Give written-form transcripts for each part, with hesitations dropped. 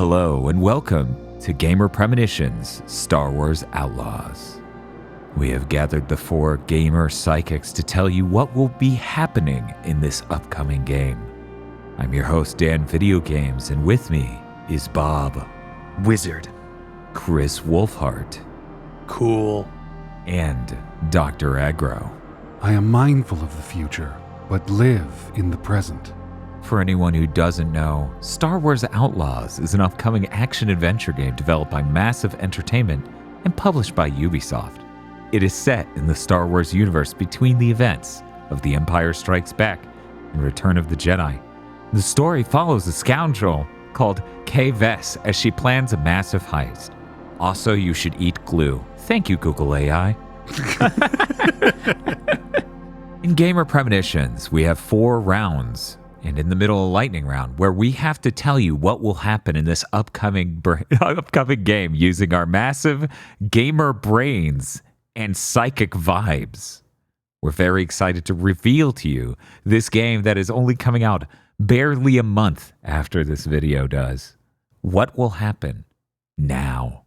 Hello and welcome to Gamer Premonitions, Star Wars Outlaws. We have gathered the four gamer psychics to tell you what will be happening in this upcoming game. I'm your host, Dan Video Games, and with me is Bob, Wizard, Chris Wolfhart, Cool, and Dr. Aggro. I am mindful of the future, but live in the present. For anyone who doesn't know, Star Wars Outlaws is an upcoming action-adventure game developed by Massive Entertainment and published by Ubisoft. It is set in the Star Wars universe between the events of The Empire Strikes Back and Return of the Jedi. The story follows a scoundrel called Vess as she plans a massive heist. Also, you should eat glue. Thank you, Google AI. In Gamer Premonitions, we have 4 rounds. And in the middle of lightning round, where we have to tell you what will happen in this upcoming game using our massive gamer brains and psychic vibes. We're very excited to reveal to you this game that is only coming out barely a month after this video does. What will happen now?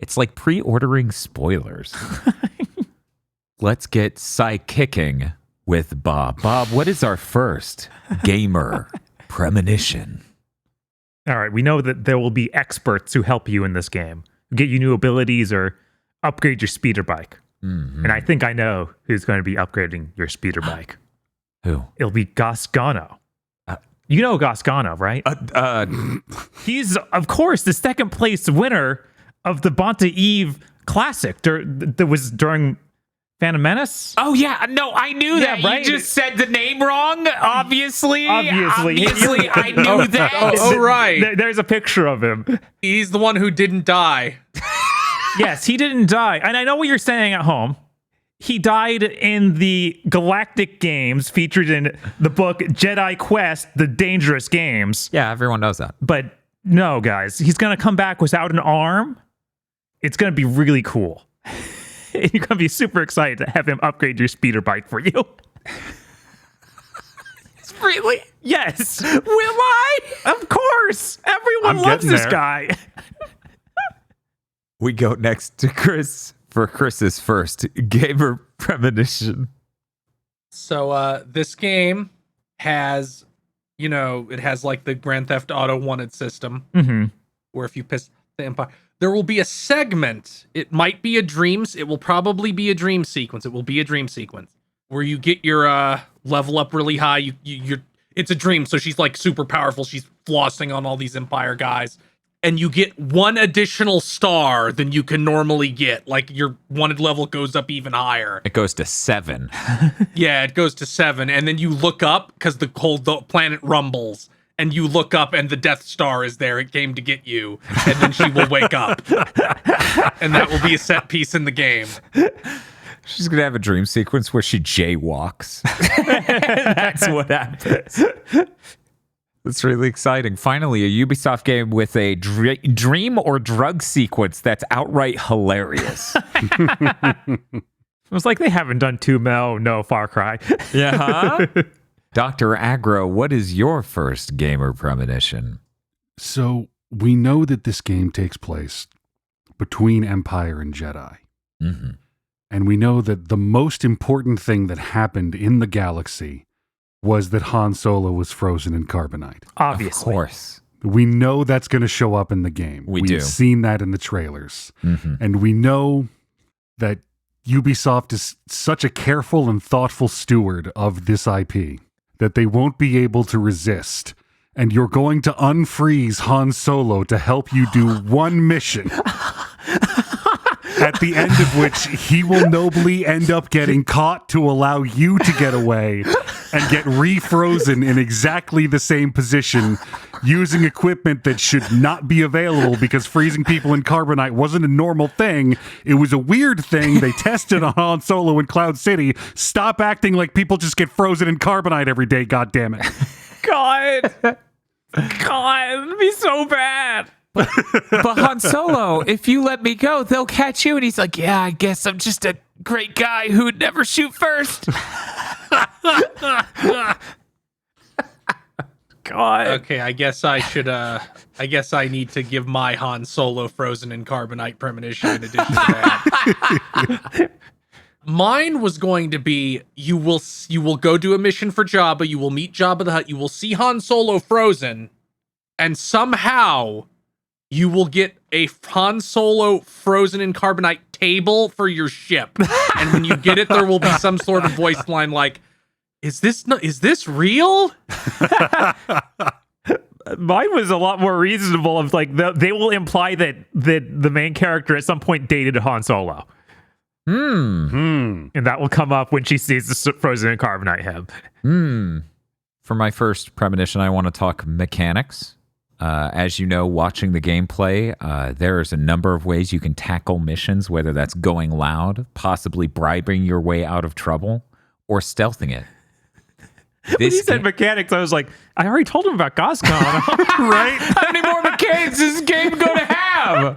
It's like pre-ordering spoilers. Let's get psychicking with Bob. Bob, what is our first gamer premonition? All right, we know that there will be experts who help you in this game, get you new abilities or upgrade your speeder bike. Mm-hmm. And I think I know who's going to be upgrading your speeder bike. Who? It'll be Gasgano. You know Gasgano, right? He's, of course, the second place winner of the Bonta Eve Classic that was during Phantom Menace? Oh, yeah. No, I knew that. Right? You just said the name wrong, obviously. Obviously, I knew that. Oh, right. There's a picture of him. He's the one who didn't die. Yes, he didn't die. And I know what you're saying at home. He died in the Galactic Games featured in the book Jedi Quest, The Dangerous Games. Yeah, everyone knows that. But no, guys, he's going to come back without an arm. It's going to be really cool. You're going to be super excited to have him upgrade your speeder bike for you. Really? Yes. Will I? Of course. Everyone loves this guy. We go next to Chris for Chris's first gamer premonition. So this game has, it has like the Grand Theft Auto wanted system, where if you piss the Empire, there will be a segment. It might be it will probably be a dream sequence. It will be a dream sequence where you get your level up really high. It's a dream. So she's like super powerful. She's flossing on all these Empire guys. And you get one additional star than you can normally get. Like your wanted level goes up even higher. It goes to 7. Yeah, it goes to 7. And then you look up because the planet rumbles. And you look up and the Death Star is there. It came to get you. And then she will wake up. And that will be a set piece in the game. She's going to have a dream sequence where she jaywalks. That's what happens. That's really exciting. Finally, a Ubisoft game with a dream or drug sequence that's outright hilarious. It was like they haven't done no Far Cry. Yeah. Dr. Aggro, what is your first gamer premonition? So, we know that this game takes place between Empire and Jedi. Mm-hmm. And we know that the most important thing that happened in the galaxy was that Han Solo was frozen in carbonite. Obviously. Of course. We know that's going to show up in the game. We've seen that in the trailers. Mm-hmm. And we know that Ubisoft is such a careful and thoughtful steward of this IP that they won't be able to resist. And you're going to unfreeze Han Solo to help you do one mission. At the end of which he will nobly end up getting caught to allow you to get away and get refrozen in exactly the same position using equipment that should not be available because freezing people in carbonite wasn't a normal thing. It was a weird thing. They tested on Han Solo in Cloud City. Stop acting like people just get frozen in carbonite every day, goddammit. God, it'd be so bad. But Han Solo, if you let me go, they'll catch you. And he's like, yeah, I guess I'm just a great guy who would never shoot first. God. Okay, I guess I should. I guess I need to give my Han Solo frozen in carbonite premonition in addition to that. Mine was going to be you will go do a mission for Jabba. You will meet Jabba the Hutt. You will see Han Solo frozen, and somehow you will get a Han Solo frozen in carbonite table for your ship. And when you get it, there will be some sort of voice line like, "Is this real?" Mine was a lot more reasonable. Of like they will imply that the main character at some point dated Han Solo. And that will come up when she sees the frozen in carbonite him. For my first premonition, I want to talk mechanics. As you know, watching the gameplay, there's a number of ways you can tackle missions, whether that's going loud, possibly bribing your way out of trouble, or stealthing it. When he said mechanics, I was like, I already told him about Goscon, right? How many more mechanics is this game going to have?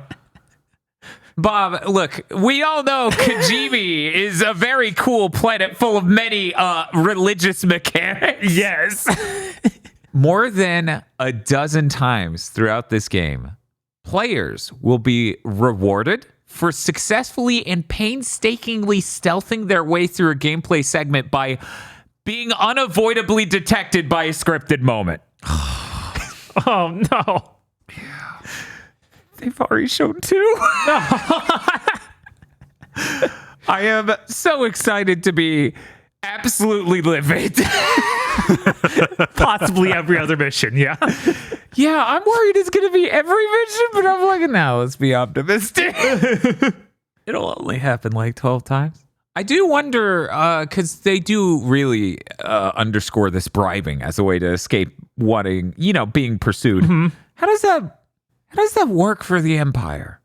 Bob, look, we all know Kajimi is a very cool planet full of many religious mechanics. Yes. More than a dozen times throughout this game, players will be rewarded for successfully and painstakingly stealthing their way through a gameplay segment by being unavoidably detected by a scripted moment. Oh, no. They've already shown two. I am so excited to be absolutely livid. Possibly every other mission, yeah. Yeah, I'm worried it's going to be every mission, but I'm like, no, let's be optimistic. It'll only happen like 12 times. I do wonder, because they do really underscore this bribing as a way to escape wanting, being pursued. Mm-hmm. How does that work for the Empire?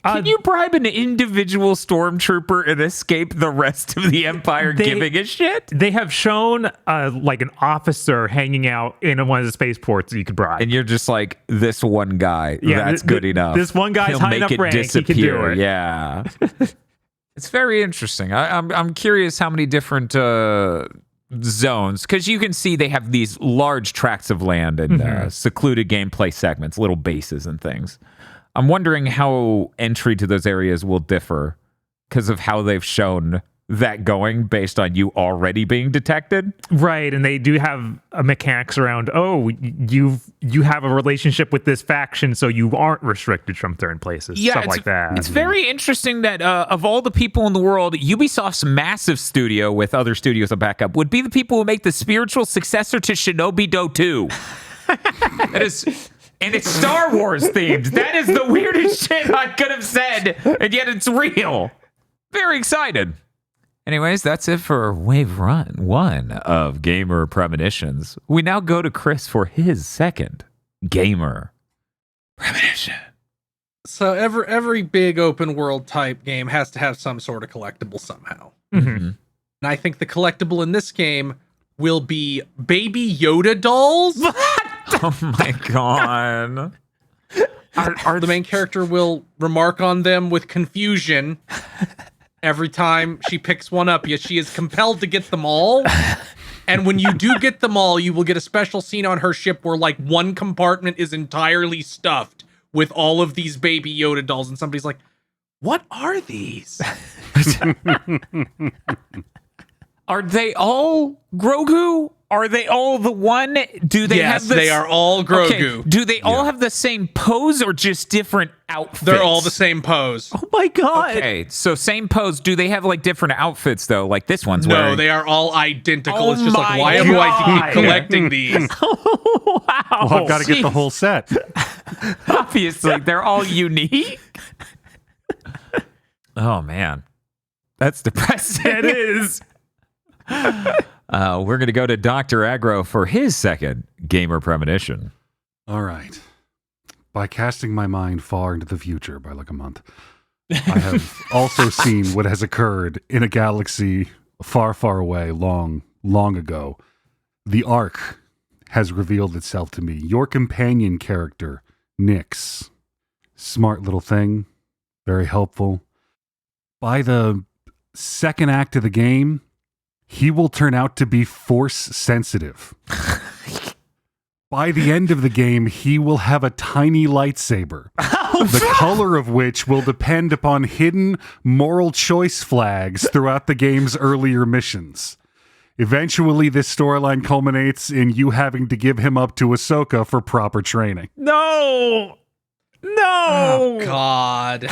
Can you bribe an individual stormtrooper and escape the rest of the Empire giving a shit? They have shown like an officer hanging out in one of the spaceports that you could bribe. And you're just like, this one guy, that's good enough. This one guy's high enough rank, he can do it. Yeah. It's very interesting. I'm curious how many different zones, because you can see they have these large tracts of land and secluded gameplay segments, little bases and things. I'm wondering how entry to those areas will differ because of how they've shown that going based on you already being detected. Right, and they do have mechanics around, you have a relationship with this faction, so you aren't restricted from certain places, stuff like that. It's very interesting that of all the people in the world, Ubisoft's massive studio with other studios to back up would be the people who make the spiritual successor to Shinobi Do 2. That is... And it's Star Wars themed. That is the weirdest shit I could have said, and yet it's real. Very excited. Anyways, that's it for Wave 1 of Gamer Premonitions. We now go to Chris for his second Gamer Premonition. So every big open world type game has to have some sort of collectible somehow. Mm-hmm. And I think the collectible in this game will be Baby Yoda dolls. Oh my god. Our the main character will remark on them with confusion every time she picks one up, yet she is compelled to get them all. And when you do get them all, you will get a special scene on her ship where like one compartment is entirely stuffed with all of these Baby Yoda dolls, and somebody's like, what are these? Are they all Grogu? Are they all the one? Do they have they are all Grogu. Okay. Do they all have the same pose or just different outfits? They're all the same pose. Oh my god. Okay, so same pose. Do they have like different outfits though? Like this one's wearing... No, they are all identical. Oh it's just like, why God. am I keep collecting these? Oh, wow. Well, I've got to get the whole set. Obviously, they're all unique. Oh man, that's depressing. It is. We're going to go to Dr. Aggro for his second Gamer Premonition. All right. By casting my mind far into the future by like a month, I have also seen what has occurred in a galaxy far, far away, long, long ago. The Ark has revealed itself to me. Your companion character, Nyx. Smart little thing. Very helpful. By the second act of the game, he will turn out to be force sensitive. By the end of the game, he will have a tiny lightsaber, the color of which will depend upon hidden moral choice flags throughout the game's earlier missions. Eventually, this storyline culminates in you having to give him up to Ahsoka for proper training. No! Oh, God.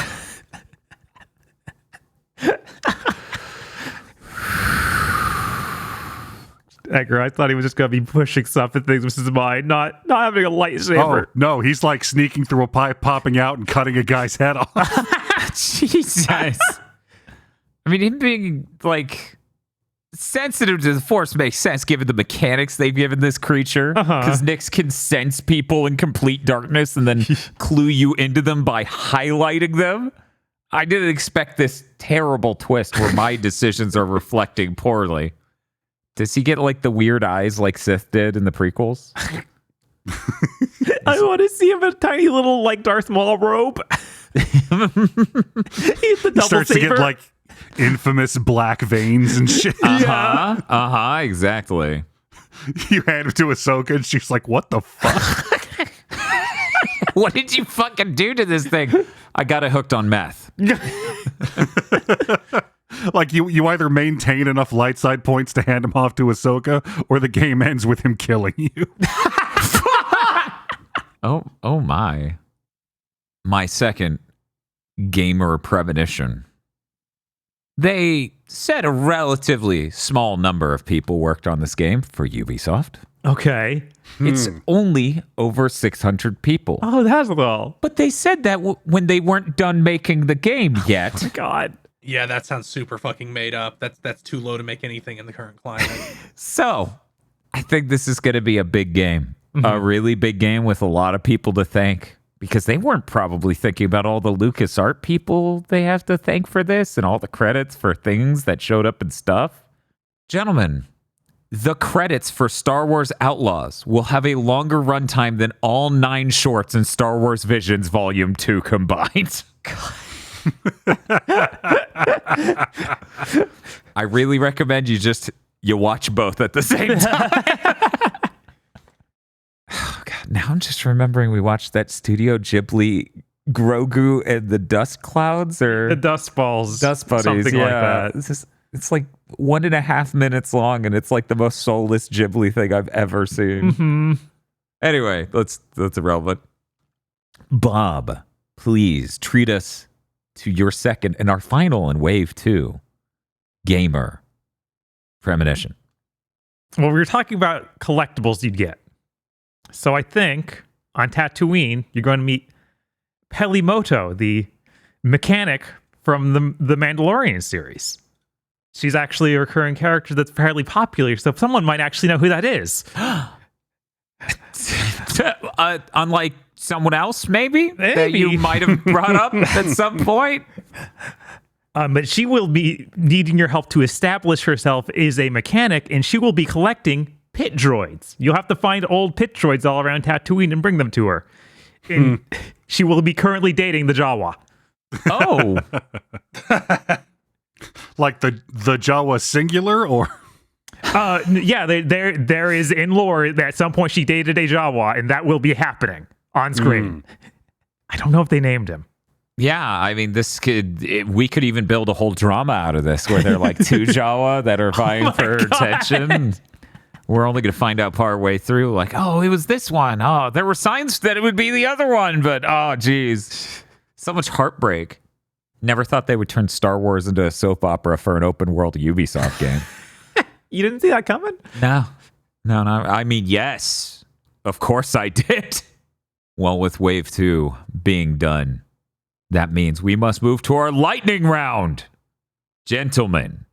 Edgar, I thought he was just going to be pushing stuff and things with his mind, not having a lightsaber. Oh, no, he's like sneaking through a pipe, popping out, and cutting a guy's head off. Jesus. I mean, him being, like, sensitive to the Force makes sense given the mechanics they've given this creature. Because Nyx can sense people in complete darkness and then clue you into them by highlighting them. I didn't expect this terrible twist where my decisions are reflecting poorly. Does he get, like, the weird eyes like Sith did in the prequels? I want to see him in a tiny little, like, Darth Maul robe. He's the double Starts saber. to get, like, infamous black veins and shit. Exactly. You hand him to Ahsoka, and she's like, what the fuck? What did you fucking do to this thing? I got it hooked on meth. Like, you either maintain enough light side points to hand him off to Ahsoka, or the game ends with him killing you. Oh my. My second gamer premonition. They said a relatively small number of people worked on this game for Ubisoft. Okay. It's only over 600 people. Oh, that's all. But they said that when they weren't done making the game yet. Oh, God. Yeah, that sounds super fucking made up. That's too low to make anything in the current climate. So, I think this is going to be a big game. A really big game with a lot of people to thank. Because they weren't probably thinking about all the LucasArts people they have to thank for this and all the credits for things that showed up and stuff. Gentlemen, the credits for Star Wars Outlaws will have a longer runtime than all 9 shorts in Star Wars Visions Volume 2 combined. I really recommend you watch both at the same time. Oh, God, now I'm just remembering we watched that Studio Ghibli Grogu and the Dust Clouds or The Dust Balls. Dust Buddies, Something like that. It's like 1.5 minutes long, and it's like the most soulless Ghibli thing I've ever seen. Anyway, that's irrelevant. Bob, please treat us to your second and our final in Wave 2 gamer premonition. Well, we were talking about collectibles you'd get. So I think on Tatooine, you're going to meet Pelimoto, the mechanic from the Mandalorian series. She's actually a recurring character that's fairly popular, so someone might actually know who that is. Unlike someone else, maybe? That you might have brought up at some point. But she will be needing your help to establish herself as a mechanic, and she will be collecting pit droids. You'll have to find old pit droids all around Tatooine and bring them to her. And she will be currently dating the Jawa. Oh. Like the Jawa singular, or? Yeah, there is in lore that at some point she dated a Jawa, and that will be happening on screen. I don't know if they named him. Yeah, I mean, we could even build a whole drama out of this where they're like 2 Jawa that are vying for her attention. We're only going to find out part way through, like, oh, it was this one. Oh, there were signs that it would be the other one, but oh, geez. So much heartbreak. Never thought they would turn Star Wars into a soap opera for an open world Ubisoft game. You didn't see that coming? No. I mean, yes. Of course I did. Well, with Wave 2 being done, that means we must move to our lightning round. Gentlemen,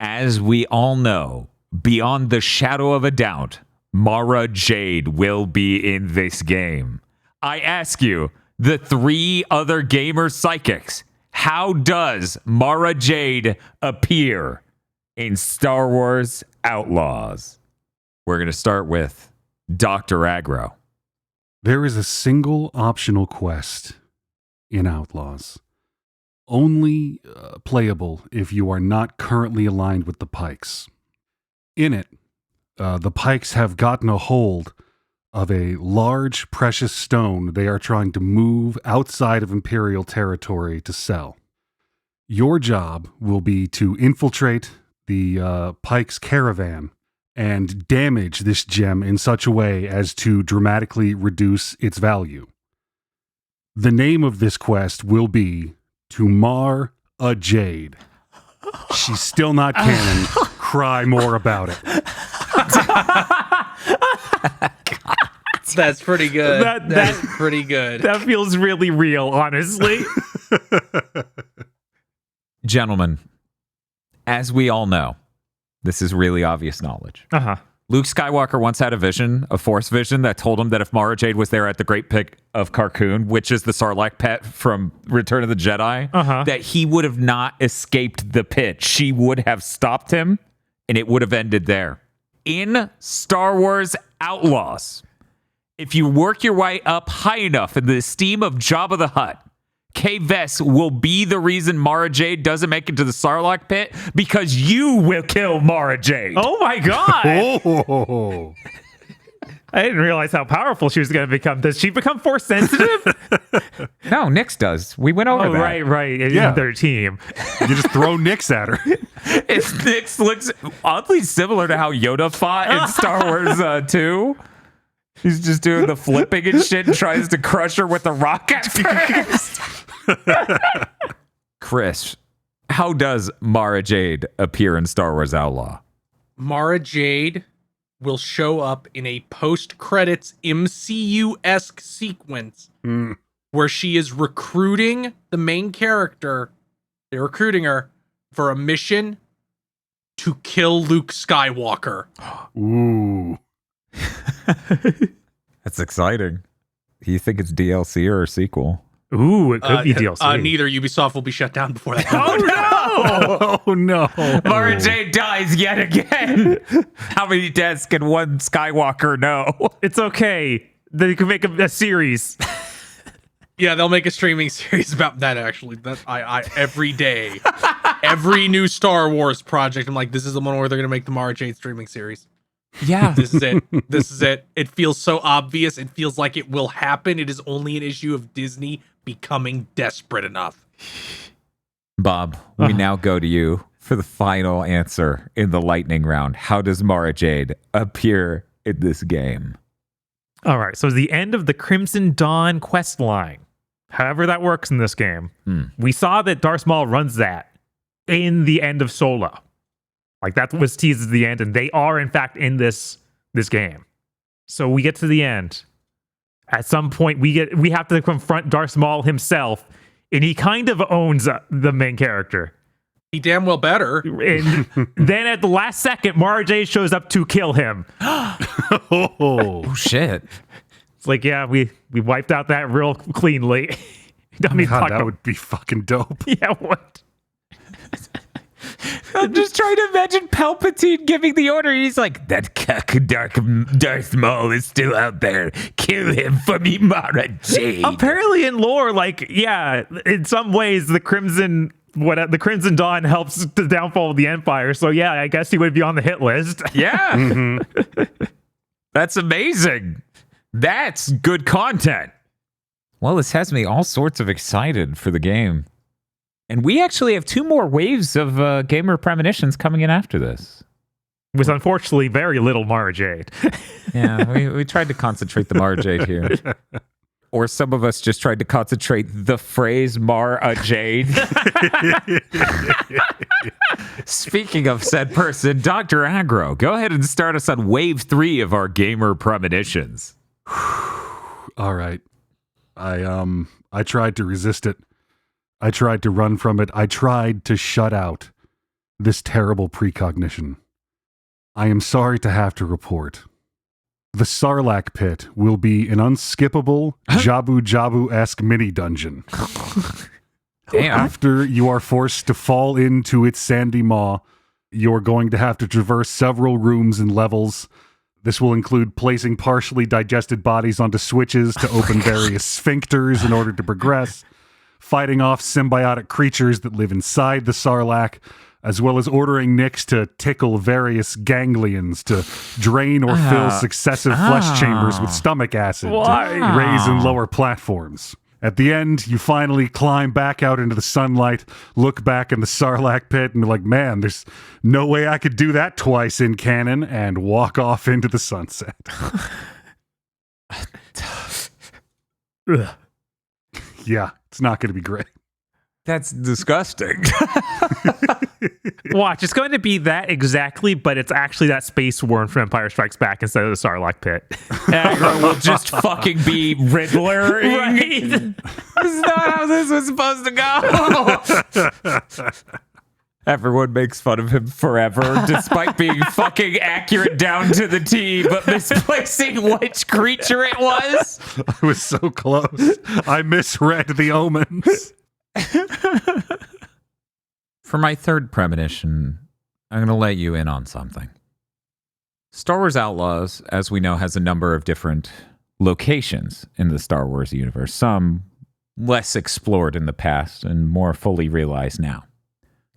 as we all know, beyond the shadow of a doubt, Mara Jade will be in this game. I ask you, the 3 other gamer psychics, how does Mara Jade appear in Star Wars Outlaws? We're going to start with Dr. Aggro. There is a single optional quest in Outlaws. Only playable if you are not currently aligned with the Pikes. In it, the Pikes have gotten a hold of a large precious stone they are trying to move outside of Imperial territory to sell. Your job will be to infiltrate the Pike's caravan and damage this gem in such a way as to dramatically reduce its value. The name of this quest will be To Mar a Jade. She's still not canon. Cry more about it. That's pretty good. That's pretty good. That feels really real, honestly. Gentlemen, as we all know, this is really obvious knowledge. Uh-huh. Luke Skywalker once had a Force vision that told him that if Mara Jade was there at the Great Pit of Carkoon, which is the Sarlacc pit from Return of the Jedi, that he would have not escaped the pit. She would have stopped him, and it would have ended there. In Star Wars Outlaws, if you work your way up high enough in the esteem of Jabba the Hutt, Vess will be the reason Mara Jade doesn't make it to the Sarlacc pit because you will kill Mara Jade. Oh my god! Oh. I didn't realize how powerful she was going to become. Does she become Force sensitive? No, Nyx does. We went over that. Right. Yeah. In their team. You just throw Nyx at her. Nyx looks oddly similar to how Yoda fought in Star Wars 2. He's just doing the flipping and shit and tries to crush her with a rock at first. Chris, how does Mara Jade appear in Star Wars Outlaw? Mara Jade will show up in a post-credits MCU-esque sequence where she is recruiting the main character. They're recruiting her for a mission to kill Luke Skywalker. Ooh. That's exciting. Do you think it's DLC or a sequel? Ooh, it could be DLC. Neither. Ubisoft will be shut down before that. Oh no! Mara Jade dies yet again. How many deaths can one Skywalker know? It's okay. They can make a series. Yeah, they'll make a streaming series about that. Actually, that I every day, every new Star Wars project, I'm like, this is the one where they're gonna make the Mara Jade streaming series. Yeah. This is it. This is it. It feels so obvious. It feels like it will happen. It is only an issue of Disney becoming desperate enough. Bob, we now go to you for the final answer in the lightning round. How does Mara Jade appear in this game? All right, so the end of the Crimson Dawn quest line, however that works in this game, we saw that Darth Maul runs that in the end of Solo. Like that was teased at the end, and they are in fact in this game. So we get to the end. At some point, we have to confront Darth Maul himself, and he kind of owns the main character. He damn well better. And then at the last second, Mara Jade shows up to kill him. Oh shit! It's like, yeah, we wiped out that real cleanly. God, that would be fucking dope. Yeah, what? I'm just trying to imagine Palpatine giving the order. He's like, that Darth Maul is still out there. Kill him for me, Mara Jade. Apparently in lore, like, yeah, in some ways, the Crimson Dawn helps the downfall of the Empire. So yeah, I guess he would be on the hit list. Yeah. That's amazing. That's good content. Well, this has me all sorts of excited for the game. And we actually have 2 more waves of Gamer Premonitions coming in after this. With unfortunately very little Mara Jade. Yeah, we tried to concentrate the Mara Jade here. Or some of us just tried to concentrate the phrase Mara Jade. Speaking of said person, Dr. Aggro, go ahead and start us on wave 3 of our Gamer Premonitions. All right. I tried to resist it. I tried to run from it. I tried to shut out this terrible precognition. I am sorry to have to report. The Sarlacc pit will be an unskippable Jabu-Jabu-esque mini-dungeon. Damn. After you are forced to fall into its sandy maw, you're going to have to traverse several rooms and levels. This will include placing partially digested bodies onto switches to open various sphincters in order to progress, fighting off symbiotic creatures that live inside the Sarlacc, as well as ordering Nyx to tickle various ganglions to drain or fill successive flesh chambers with stomach acid to raise and lower platforms. At the end, you finally climb back out into the sunlight, look back in the Sarlacc pit, and be like, man, there's no way I could do that twice in canon, and walk off into the sunset. Yeah, it's not going to be great. That's disgusting. Watch, it's going to be that exactly, but it's actually that space worm from Empire Strikes Back instead of the Sarlacc pit. Aggro will just fucking be Riddler. Right? This is not how this was supposed to go. Everyone makes fun of him forever, despite being fucking accurate down to the T, but misplacing which creature it was. I was so close. I misread the omens. For my third premonition, I'm going to let you in on something. Star Wars Outlaws, as we know, has a number of different locations in the Star Wars universe, some less explored in the past and more fully realized now.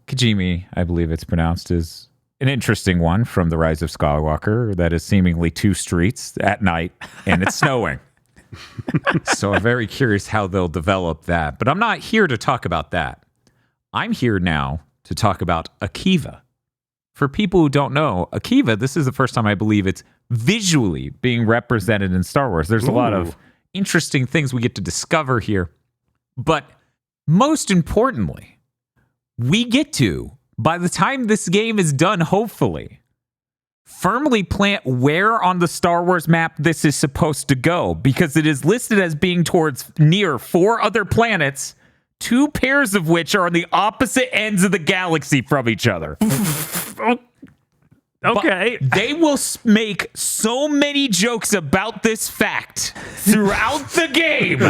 Kijimi, I believe it's pronounced, is an interesting one from The Rise of Skywalker that is seemingly 2 streets at night and it's snowing. So I'm very curious how they'll develop that. But I'm not here to talk about that. I'm here now to talk about Akiva. For people who don't know, Akiva, this is the first time I believe it's visually being represented in Star Wars. There's a lot of interesting things we get to discover here. But most importantly, we get to, by the time this game is done, hopefully, firmly plant where on the Star Wars map this is supposed to go, because it is listed as being towards near 4 other planets, 2 pairs of which are on the opposite ends of the galaxy from each other. Okay. But they will make so many jokes about this fact throughout the game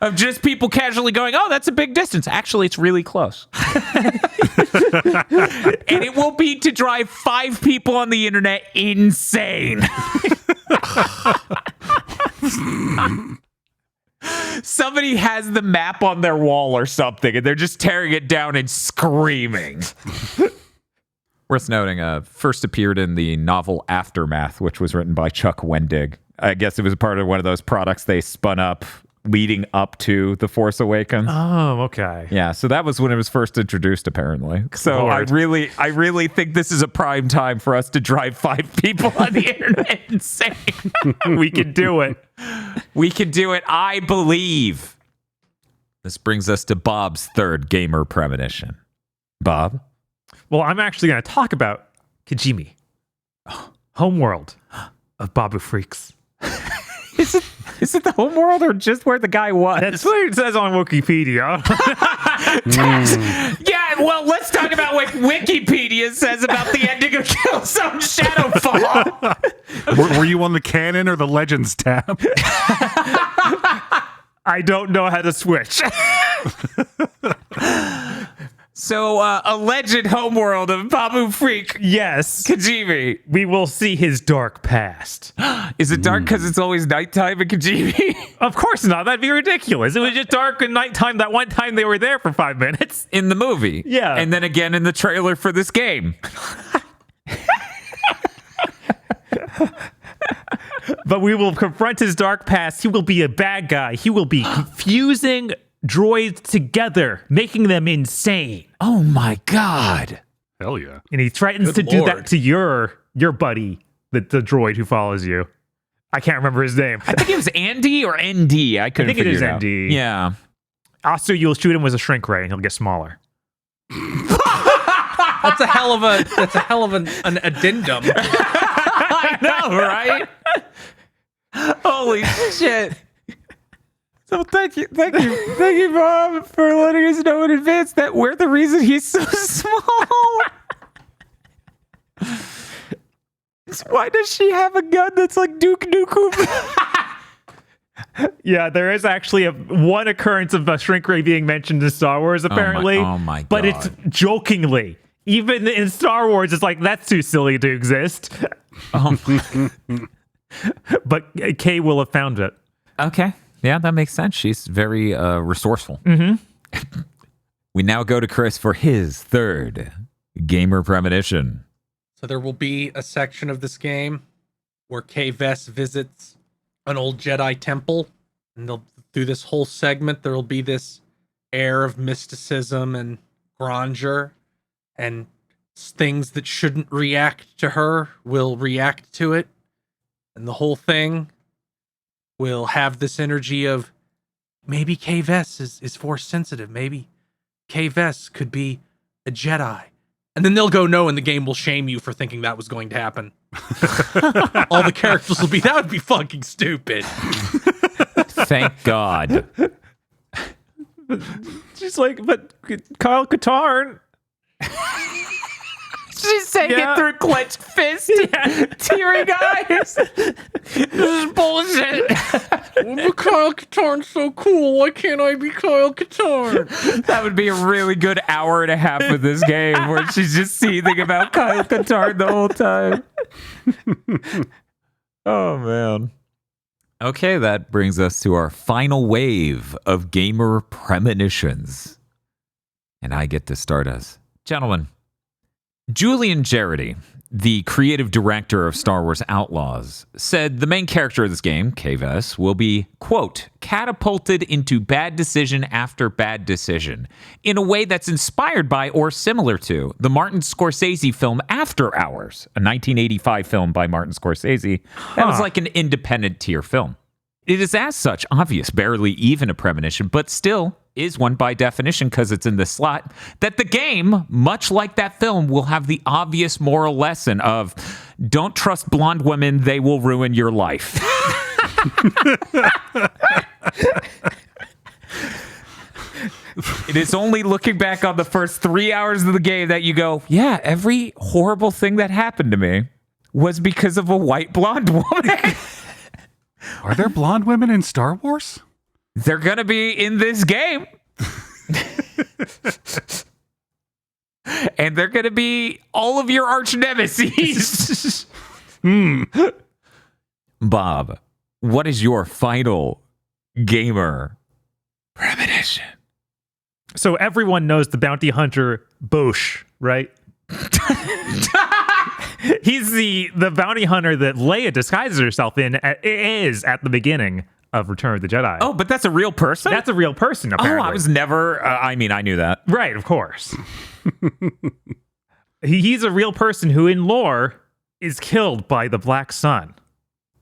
of just people casually going, oh, that's a big distance. Actually, it's really close. And it will be to drive 5 people on the internet insane. Somebody has the map on their wall or something, and they're just tearing it down and screaming. Worth noting, first appeared in the novel Aftermath, which was written by Chuck Wendig. I guess it was part of one of those products they spun up leading up to The Force Awakens. Oh, okay. Yeah, so that was when it was first introduced, apparently. So I really think this is a prime time for us to drive 5 people on the internet insane. We can do it. We can do it, I believe. This brings us to Bob's third gamer premonition. Bob? Well, I'm actually going to talk about Kijimi, homeworld of Babu Freaks. Is it the homeworld or just where the guy was? That's what it says on Wikipedia. Yeah, well, let's talk about what Wikipedia says about the ending of Killzone Shadowfall. Were you on the canon or the legends tab? I don't know how to switch. So, alleged homeworld of Babu Freak. Yes. Kijimi. We will see his dark past. Is it dark because it's always nighttime in Kijimi? Of course not. That'd be ridiculous. It was just dark at nighttime that one time they were there for 5 minutes. In the movie. Yeah. And then again in the trailer for this game. But we will confront his dark past. He will be a bad guy. He will be confusing droids together, making them insane. Oh my god. Hell yeah. And he threatens Good to do that lord. to your buddy, the droid who follows you. I can't remember his name. I think it was Andy or ND. I couldn't think it figure is out. ND. Yeah. Also, you'll shoot him with a shrink ray and he'll get smaller. That's a hell of an addendum. I know, right? Holy shit. So thank you, Bob, for letting us know in advance that we're the reason he's so small. Why does she have a gun that's like Duke Nukem? Yeah, there is actually one occurrence of a shrink ray being mentioned in Star Wars, apparently. Oh my God. But it's jokingly. Even in Star Wars, it's like, that's too silly to exist. But Kay will have found it. Okay. Yeah, that makes sense. She's very resourceful. Mm-hmm. We now go to Chris for his third gamer premonition. So there will be a section of this game where Vess visits an old Jedi temple, and they'll through this whole segment there will be this air of mysticism and grandeur, and things that shouldn't react to her will react to it, and the whole thing will have this energy of maybe Vess is force sensitive, maybe Vess could be a Jedi. And then they'll go no, and the game will shame you for thinking that was going to happen. All the characters will be, that would be fucking stupid. Thank God. She's like, but Kyle Katarn. She's saying it through clenched fist, tearing eyes. This is bullshit. But Kyle Katarn's so cool. Why can't I be Kyle Katarn? That would be a really good hour and a half of this game where she's just seething about Kyle Katarn the whole time. Oh, man. Okay, that brings us to our final wave of gamer premonitions. And I get to start us. Gentlemen, Julian Jarity, the creative director of Star Wars Outlaws, said the main character of this game, Vess, will be, quote, catapulted into bad decision after bad decision in a way that's inspired by or similar to the Martin Scorsese film After Hours, a 1985 film by Martin Scorsese. That was like an independent tier film. It is as such obvious, barely even a premonition, but still is one by definition because it's in the slot, that the game, much like that film, will have the obvious moral lesson of don't trust blonde women, they will ruin your life. It is only looking back on the first 3 hours of the game that you go, yeah, every horrible thing that happened to me was because of a white blonde woman. Are there blonde women in Star Wars? They're going to be in this game. And they're going to be all of your arch nemesis. Bob, what is your final gamer premonition? So everyone knows the bounty hunter Bosch, right? He's the bounty hunter that Leia disguises herself in is at the beginning of Return of the Jedi. Oh, but that's a real person? That's a real person, apparently. Oh, I was never... I knew that. Right, of course. He's a real person who, in lore, is killed by the Black Sun.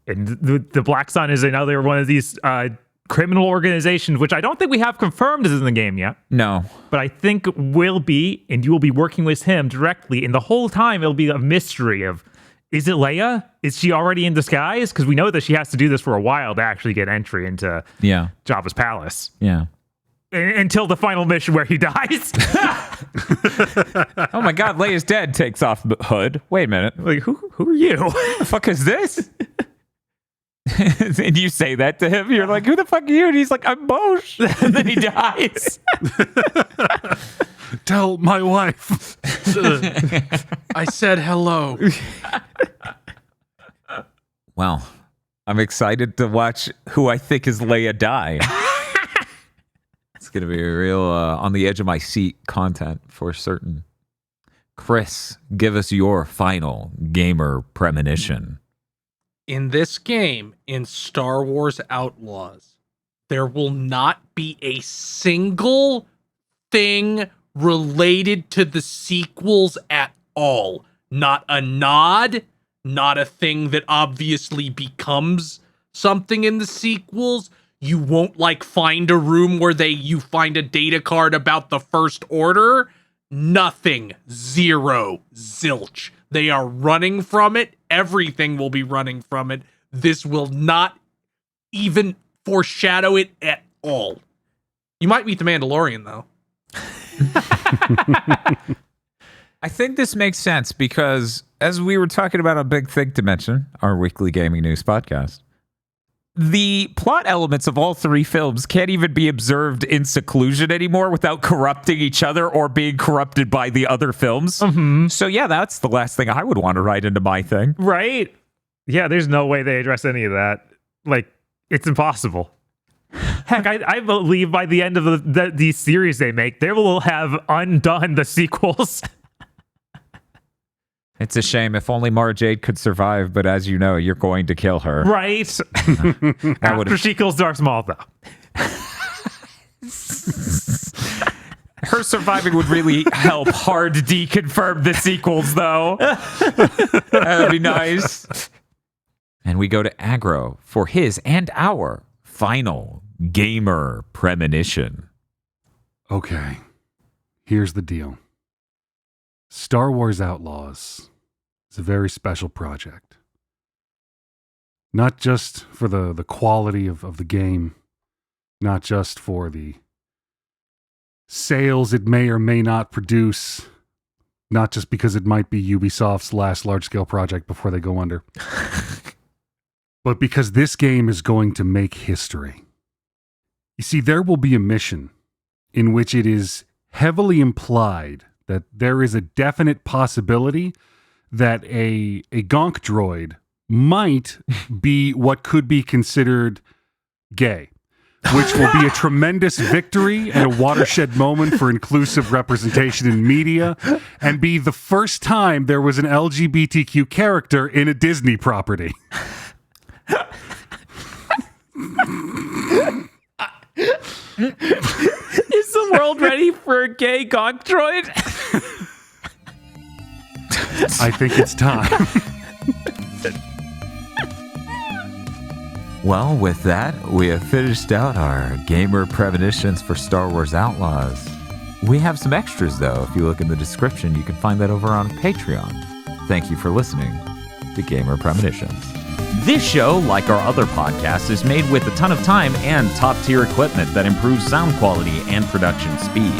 And the Black Sun is another one of these criminal organizations, which I don't think we have confirmed is in the game yet. No. But I think will be, and you will be working with him directly. And the whole time, it'll be a mystery of, is it Leia? Is she already in disguise? Because we know that she has to do this for a while to actually get entry into Jabba's palace. Yeah. Until the final mission where he dies. Oh my God, Leia's dead. Takes off the hood. Wait a minute. Like, who are you? What the fuck is this? And you say that to him. You're like, who the fuck are you? And he's like, I'm Bosch. And then he dies. Tell my wife. I said hello. Well, I'm excited to watch who I think is Leia die. It's going to be a real on the edge of my seat content for certain. Chris, give us your final gamer premonition. In this game, in Star Wars Outlaws, there will not be a single thing related to the sequels at all. Not a nod, not a thing that obviously becomes something in the sequels. You won't find a room where you find a data card about the First Order. Nothing. Zero. Zilch. They are running from it. Everything will be running from it. This will not even foreshadow it at all. You might meet the Mandalorian, though. I think this makes sense because, as we were talking about on Big Thing to Mention, our weekly gaming news podcast, the plot elements of all three films can't even be observed in seclusion anymore without corrupting each other or being corrupted by the other films. Mm-hmm. So yeah, that's the last thing I would want to write into my thing. Right? Yeah, there's no way they address any of that. It's impossible. Heck, I believe by the end of the series they make, they will have undone the sequels. It's a shame. If only Mara Jade could survive, but as you know, you're going to kill her. Right. After she kills Darth Maul, though. Her surviving would really help hard deconfirm the sequels, though. That'd be nice. And we go to Aggro for his and our final gamer premonition. Okay, here's the deal. Star Wars Outlaws is a very special project. Not just for the quality of the game, not just for the sales it may or may not produce, not just because it might be Ubisoft's last large-scale project before they go under, but because this game is going to make history. You see, there will be a mission in which it is heavily implied that there is a definite possibility that a gonk droid might be what could be considered gay, which will be a tremendous victory and a watershed moment for inclusive representation in media, and be the first time there was an LGBTQ character in a Disney property. Is the world ready for a gay gonk droid? I think it's time. Well, with that, we have finished out our gamer premonitions for Star Wars Outlaws. We have some extras, though. If you look in the description, you can find that over on Patreon. Thank you for listening to Gamer Premonitions. This show, like our other podcasts, is made with a ton of time and top-tier equipment that improves sound quality and production speed.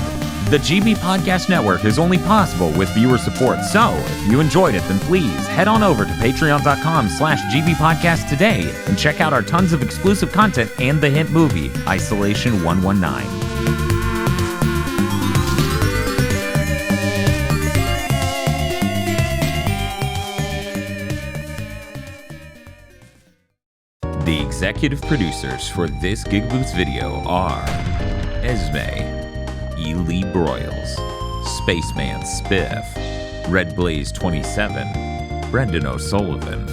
The GB Podcast Network is only possible with viewer support, so if you enjoyed it, then please head on over to patreon.com/GB Podcast today and check out our tons of exclusive content and the hit movie, Isolation 119. The executive producers for this GigaBoots video are Esme, Ely Broyles, Spaceman Spiff, Red Blaze 27, Brendan O'Sullivan,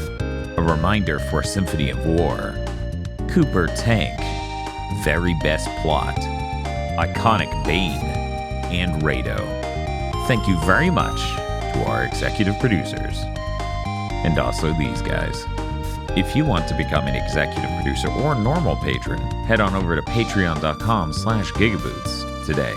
A Reminder for Symphony of War, Cooper Tank, Very Best Plot, Iconic Bane, and Rado. Thank you very much to our executive producers. And also these guys. If you want to become an executive producer or normal patron, head on over to patreon.com/gigaboots today.